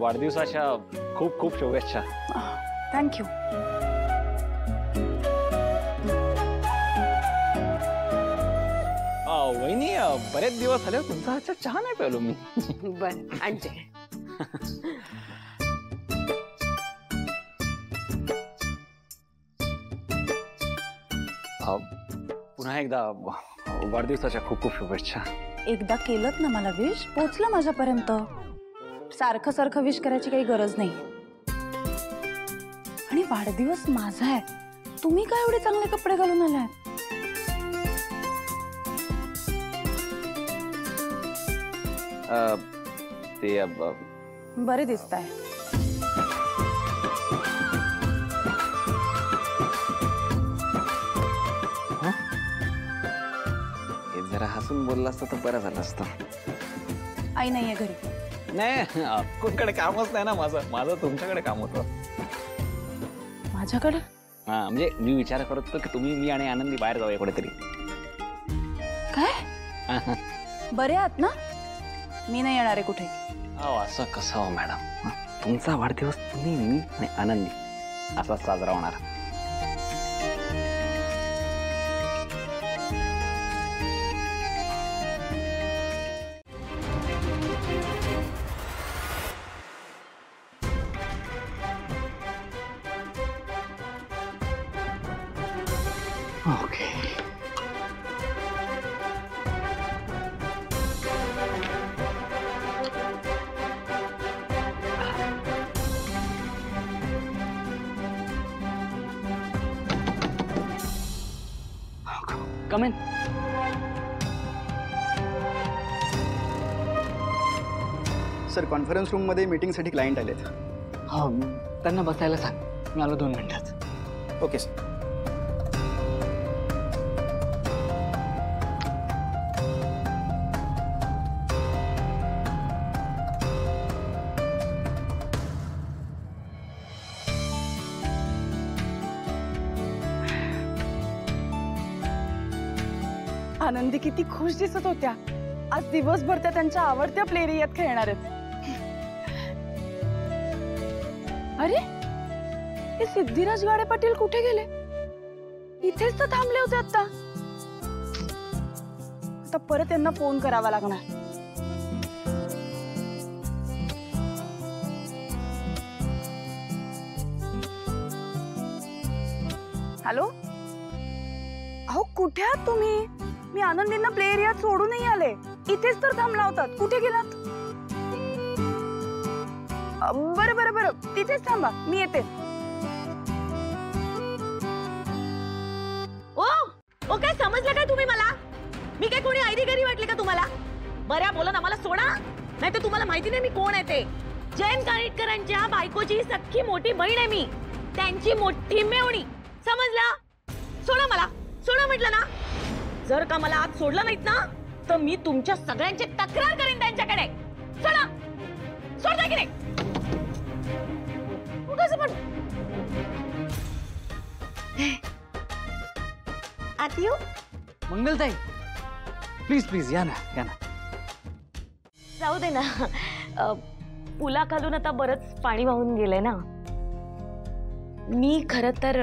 वाढदिवसाच्या खूप खूप शुभेच्छा. थँक्यू. वहिनी बरेच दिवस झाले तुमचा हातचा चहा नाही प्यालो मी. बर आणते. पुन्हा एकदा वाढदिवसाच्या खूप खूप शुभेच्छा. एकदा केलंत ना मला विश, पोचलं माझ्यापर्यंत. सारखं सारखं विश करायची काही गरज नाही. आणि वाढदिवस माझा आहे, तुम्ही काय एवढे चांगले कपडे घालून आलाय? ते बरे दिसताय. जरा हसून बोलला असतं तर बरं झालं असतं. आई नाहीये घरी. नाही, कोणकडे कामच नाही ना माझं. माझं तुमच्याकडे काम होतं. माझ्याकडे? हा, म्हणजे मी विचार करत होतो की तुम्ही, मी आणि आनंदी बाहेर जाऊया कुठेतरी. काय? बरे आहात ना? मी नाही येणार आहे कुठे. असं कसं हो मॅडम? तुमचा वाढदिवस तुम्ही, मी आणि आनंदी असाच साजरा होणार. Okay. Come in. Sir, conference room मध्ये मीटिंगसाठी क्लायंट आलेत. हो, त्यांना बसायला सांग. मी आलो 2 मिनिटात. Okay sir. आनंदी किती खुश दिसत होत्या. आज दिवसभर त्या त्यांच्या आवडत्या प्ले एरियात खेळणार आहेत. अरे, हे सिद्धिराज गाडे पाटील कुठे गेले? इथेच तर थांबले होते आता. आता परत त्यांना फोन करावा लागणार. हॅलो, अहो कुठे आहात तुम्ही? मी आनंदींना प्ले एरियात सोडूनही आले. इथेच तर थांबला होतात. कुठे गेलात? बरं बरं बरं, तिथेच थांबा, मी येते. ओ काय समजलं काय तुम्ही मला? मी काय कोणी ऐरीगरी वाटले का तुम्हाला? बऱ्या बोला ना, मला सोडा. नाही तर तुम्हाला माहिती नाही मी कोण आहे ते. जयंत कानिटकरांच्या बायकोची सख्खी मोठी बहीण आहे मी. त्यांची मोठी मेवणी. समजला? सोडा मला, सोडा म्हटलं ना. जर का मला आज सोडलं नाहीत ना, तर मी तुमच्या सगळ्यांची तक्रार करेन त्यांच्याकडे. सोडा, सोडता की नाही? कसं पण आत येऊ? मंगलताई, प्लीज प्लीज या ना, या ना. जाऊ दे ना. पुलाखालून आता बरंच पाणी वाहून गेलंय ना. मी खरं तर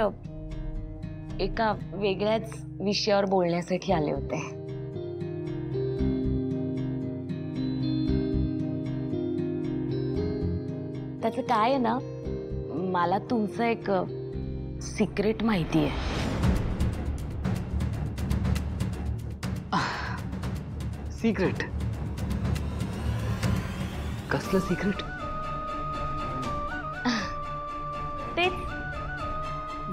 एका वेगळ्याच विषयावर बोलण्यासाठी आले होते. त्याचं काय आहे ना, मला तुमचं एक सिक्रेट माहिती आहे. सिक्रेट? कसलं सिक्रेट? तेच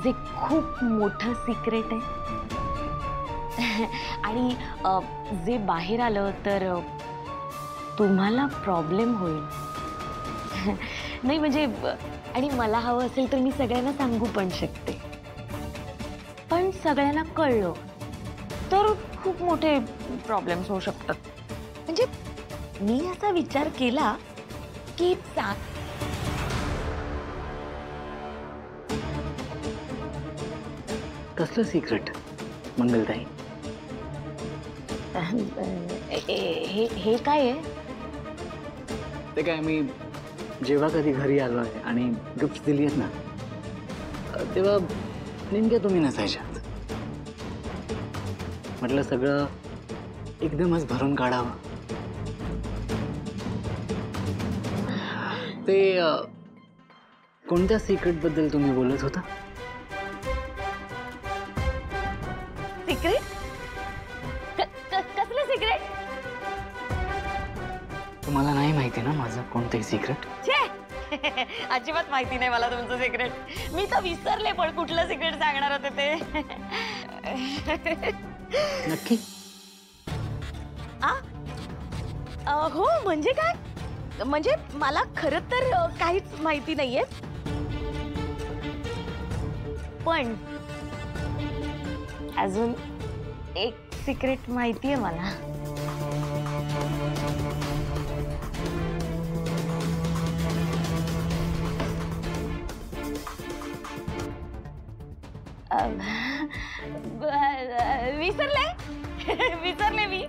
जे खूप मोठं सिक्रेट आहे. आणि जे बाहेर आलं तर तुम्हाला प्रॉब्लेम होईल. नाही म्हणजे, आणि मला हवं असेल तर मी सगळ्यांना सांगू पण शकते. पण सगळ्यांना कळलं तर खूप मोठे प्रॉब्लेम्स होऊ शकतात. म्हणजे मी असा विचार केला की कसलं सिक्रेट मंगलताई? हे काय आहे? ते काय, मी जेव्हा कधी घरी आलो आहे आणि गिफ्ट दिली आहेत ना, तेव्हा नेमक्या तुम्ही नसायच्यात. म्हटलं सगळं एकदमच भरून काढावं. ते कोणत्या सिक्रेट बद्दल तुम्ही बोलत होता? सिक्रेट? कसलं सिक्रेट? तुम्हाला नाही माहिती ना माझं कोणतंही सिक्रेट? छे अजिबात माहिती नाही मला तुमचं सिक्रेट. मी तर विसरले पण कुठलं सिक्रेट सांगणार होते ते. नक्की? हो म्हणजे काय, म्हणजे मला खरं तर काहीच माहिती नाहीये, पण अजून एक सिक्रेट माहितीये मला. विसरले विसरले मी.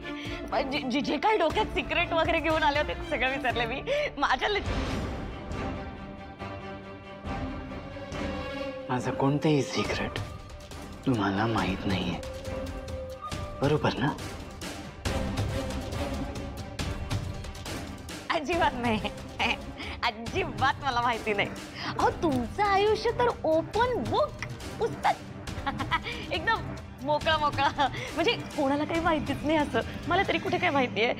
जे काही डोक्यात सिक्रेट वगैरे घेऊन आले होते सगळं विसरले मी. माझ्या माझं कोणतंही सिक्रेट तुम्हाला माहित नाहीये, बरोबर ना? अजिबात नाही, अजिबात मला माहिती नाही. अहो तुमचं आयुष्य तर ओपन बुक, पुस्तक. एकदम मोकळा मोकळा, म्हणजे कोणाला काही माहितीच नाही असं. मला तरी कुठे काय माहितीये.